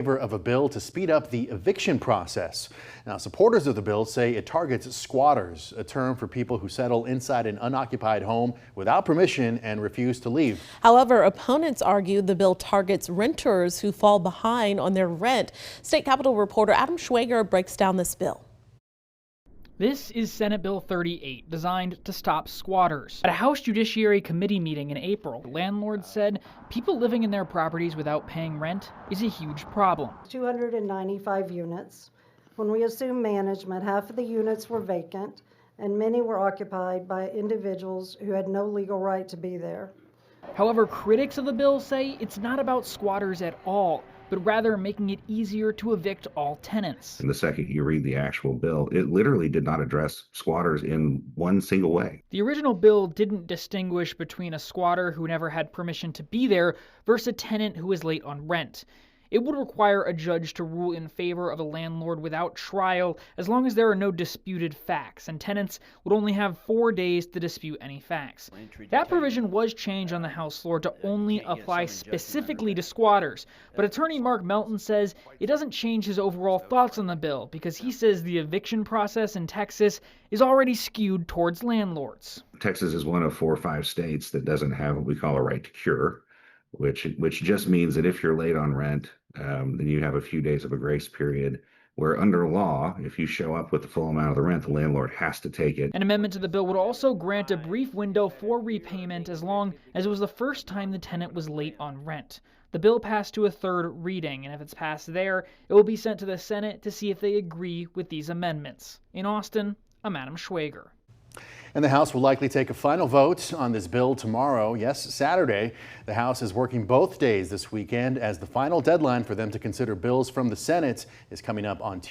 Of a bill to speed up the eviction process. Now, supporters of the bill say it targets squatters, a term for people who settle inside an unoccupied home without permission and refuse to leave. However, opponents argue the bill targets renters who fall behind on their rent. State Capitol reporter Adam Schwager breaks down this bill. This is Senate Bill 38, designed to stop squatters. At a House Judiciary Committee meeting in April, landlords said people living in their properties without paying rent is a huge problem. 295 units. When we assumed management, half of the units were vacant, and many were occupied by individuals who had no legal right to be there. However, critics of the bill say it's not about squatters at all, but rather making it easier to evict all tenants. And the second you read the actual bill, it literally did not address squatters in one single way. The original bill didn't distinguish between a squatter who never had permission to be there versus a tenant who is late on rent. It would require a judge to rule in favor of a landlord without trial as long as there are no disputed facts, and tenants would only have 4 days to dispute any facts. That provision was changed on the House floor to only apply specifically to squatters, but attorney Mark Melton says it doesn't change his overall thoughts on the bill because he says the eviction process in Texas is already skewed towards landlords. Texas is one of 4 or 5 states that doesn't have what we call a right to cure, which just means that if you're late on rent, then you have a few days of a grace period where under law, if you show up with the full amount of the rent, the landlord has to take it. An amendment to the bill would also grant a brief window for repayment as long as it was the first time the tenant was late on rent. The bill passed to a third reading, and if it's passed there, it will be sent to the Senate to see if they agree with these amendments. In Austin, I'm Adam Schwager. And the House will likely take a final vote on this bill tomorrow. Yes, Saturday. The House is working both days this weekend as the final deadline for them to consider bills from the Senate is coming up on Tuesday.